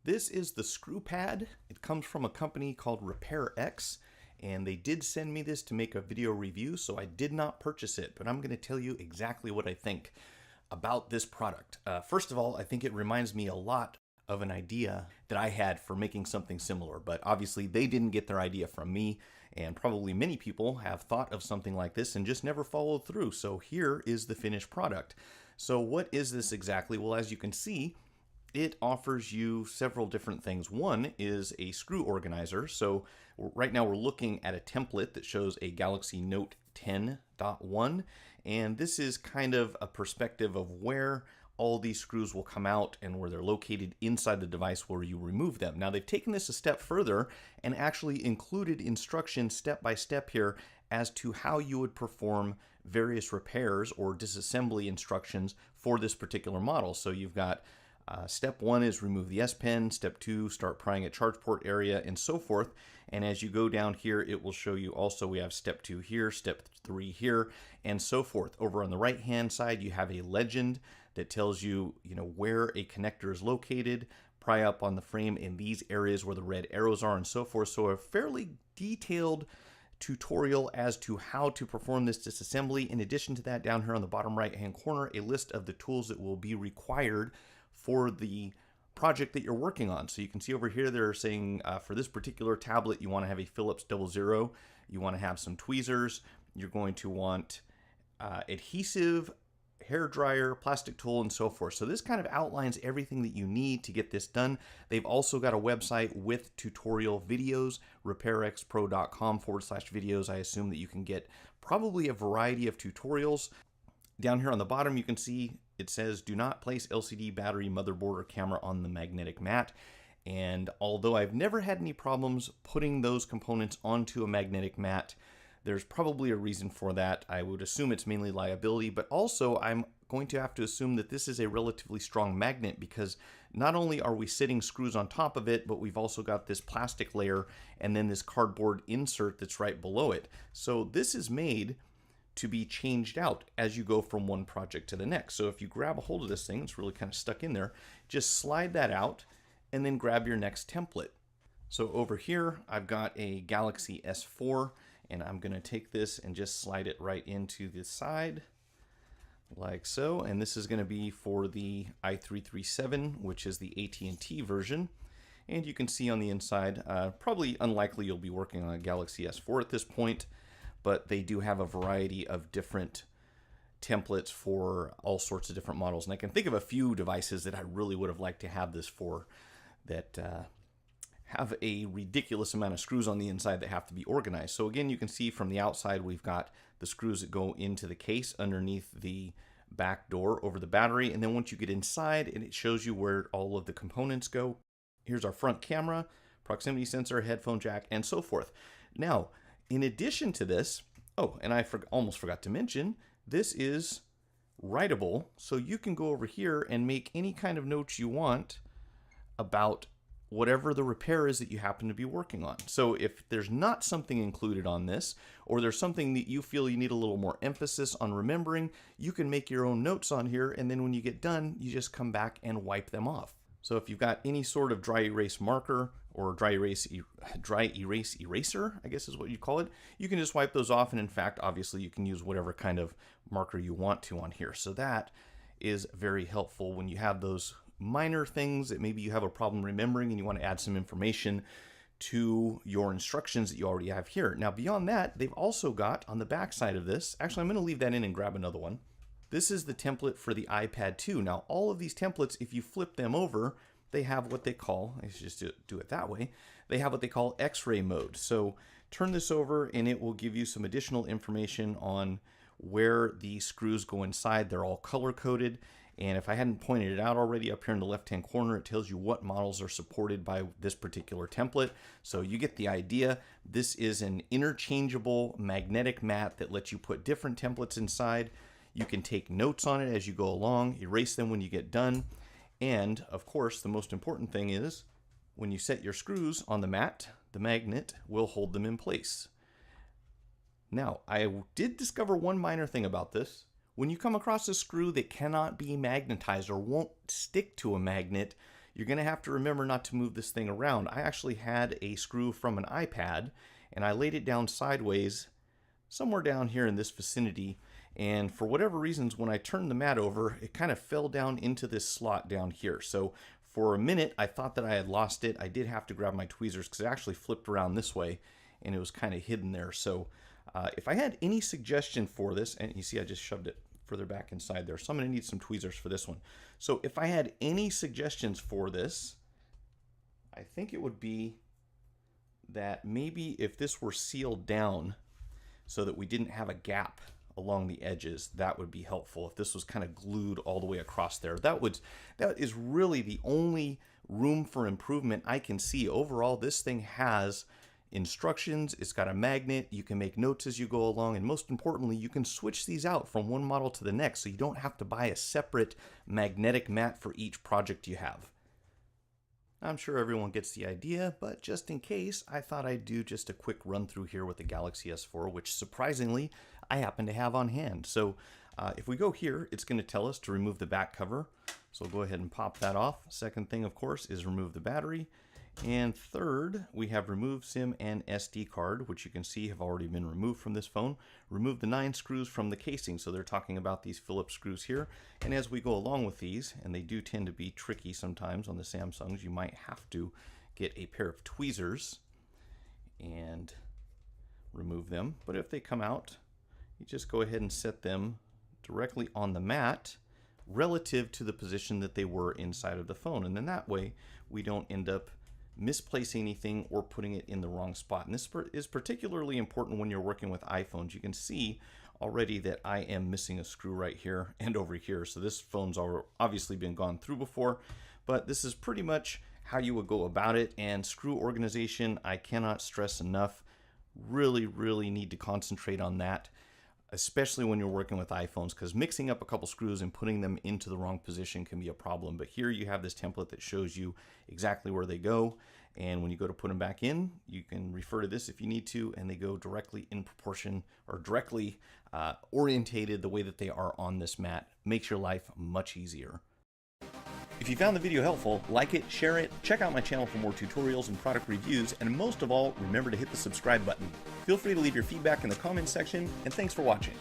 This is the Screwpad. It comes from a company called RepairX, and they did send me this to make a video review, so I did not purchase it, but I'm going to tell you exactly what I think about this product. First of all, I think it reminds me a lot of an idea that I had for making something similar, but obviously they didn't get their idea from me, and probably many people have thought of something like this and just never followed through. So here is the finished product. So what is this exactly? Well, as you can see, it offers you several different things. One is a screw organizer. So right now we're looking at a template that shows a Galaxy Note 10.1, and this is kind of a perspective of where all these screws will come out and where they're located inside the device where you remove them. Now they've taken this a step further and actually included instructions step by step here as to how you would perform various repairs or disassembly instructions for this particular model. So you've got step 1 is remove the S Pen, step 2, start prying at charge port area, and so forth. And as you go down here, it will show you also we have step 2 here, step 3 here, and so forth. Over on the right hand side, you have a legend that tells you, where a connector is located, pry up on the frame in these areas where the red arrows are, and so forth. So a fairly detailed tutorial as to how to perform this disassembly. In addition to that, down here on the bottom right hand corner, a list of the tools that will be required for the project that you're working on. So you can see over here they're saying for this particular tablet you want to have a Phillips 00, you want to have some tweezers, you're going to want adhesive, hair dryer, plastic tool, and so forth. So this kind of outlines everything that you need to get this done. They've also got a website with tutorial videos, repairxpro.com/videos. I assume that you can get probably a variety of tutorials. Down here on the bottom you can see it says do not place LCD battery, motherboard, or camera on the magnetic mat. And although I've never had any problems putting those components onto a magnetic mat, there's probably a reason for that. I would assume it's mainly liability, but also I'm going to have to assume that this is a relatively strong magnet because not only are we sitting screws on top of it, but we've also got this plastic layer and then this cardboard insert that's right below it. So this is made to be changed out as you go from one project to the next. So if you grab a hold of this thing, it's really kind of stuck in there, just slide that out and then grab your next template. So over here, I've got a Galaxy S4, and I'm going to take this and just slide it right into the side like so. And this is going to be for the i337, which is the AT&T version. And you can see on the inside, probably unlikely you'll be working on a Galaxy S4 at this point, but they do have a variety of different templates for all sorts of different models. And I can think of a few devices that I really would have liked to have this for that have a ridiculous amount of screws on the inside that have to be organized. So again, you can see from the outside, we've got the screws that go into the case underneath the back door over the battery. And then once you get inside, and it shows you where all of the components go. Here's our front camera, proximity sensor, headphone jack, and so forth. Now, in addition to this, oh, and I almost forgot to mention, this is writable. So you can go over here and make any kind of notes you want about whatever the repair is that you happen to be working on. So if there's not something included on this, or there's something that you feel you need a little more emphasis on remembering, you can make your own notes on here, and then when you get done, you just come back and wipe them off. So if you've got any sort of dry erase marker or dry erase eraser, I guess is what you call it, you can just wipe those off. And in fact, obviously you can use whatever kind of marker you want to on here. So that is very helpful when you have those minor things that maybe you have a problem remembering and you want to add some information to your instructions that you already have here. Now beyond that, they've also got on the back side of this, actually I'm going to leave that in and grab another one. This is the template for the iPad 2. Now all of these templates, if you flip them over, they have what they call, I should just do it that way, they have what they call X-ray mode. So turn this over and it will give you some additional information on where the screws go inside. They're all color coded. And if I hadn't pointed it out already, up here in the left-hand corner, it tells you what models are supported by this particular template. So you get the idea. This is an interchangeable magnetic mat that lets you put different templates inside. You can take notes on it as you go along, erase them when you get done. And of course, the most important thing is when you set your screws on the mat, the magnet will hold them in place. Now, I did discover one minor thing about this. When you come across a screw that cannot be magnetized or won't stick to a magnet, you're going to have to remember not to move this thing around. I actually had a screw from an iPad, and I laid it down sideways somewhere down here in this vicinity, and for whatever reasons, when I turned the mat over, it kind of fell down into this slot down here. So for a minute, I thought that I had lost it. I did have to grab my tweezers because it actually flipped around this way, and it was kind of hidden there. So if I had any suggestion for this, and you see I just shoved it further back inside there, so I'm going to need some tweezers for this one. So if I had any suggestions for this, I think it would be that maybe if this were sealed down so that we didn't have a gap along the edges, that would be helpful. If this was kind of glued all the way across there, that is really the only room for improvement I can see. Overall, this thing has instructions, it's got a magnet, you can make notes as you go along, and most importantly, you can switch these out from one model to the next, so you don't have to buy a separate magnetic mat for each project you have. I'm sure everyone gets the idea, but just in case, I thought I'd do just a quick run through here with the Galaxy S4, which surprisingly, I happen to have on hand. So if we go here, it's going to tell us to remove the back cover. So we'll go ahead and pop that off. Second thing, of course, is remove the battery. And third, we have remove SIM and SD card, which you can see have already been removed from this phone. Remove the 9 screws from the casing. So they're talking about these Phillips screws here. And as we go along with these, and they do tend to be tricky sometimes on the Samsungs, you might have to get a pair of tweezers and remove them. But if they come out, you just go ahead and set them directly on the mat relative to the position that they were inside of the phone. And then that way, we don't end up misplacing anything or putting it in the wrong spot. And this is particularly important when you're working with iPhones. You can see already that I am missing a screw right here and over here. So this phone's obviously been gone through before, but this is pretty much how you would go about it. And screw organization, I cannot stress enough, really need to concentrate on that, especially when you're working with iPhones, because mixing up a couple screws and putting them into the wrong position can be a problem. But here you have this template that shows you exactly where they go, and when you go to put them back in, you can refer to this if you need to, and they go directly in proportion or directly orientated the way that they are on this mat. Makes your life much easier. If you found the video helpful, like it, share it, check out my channel for more tutorials and product reviews, and most of all, remember to hit the subscribe button. Feel free to leave your feedback in the comments section, and thanks for watching.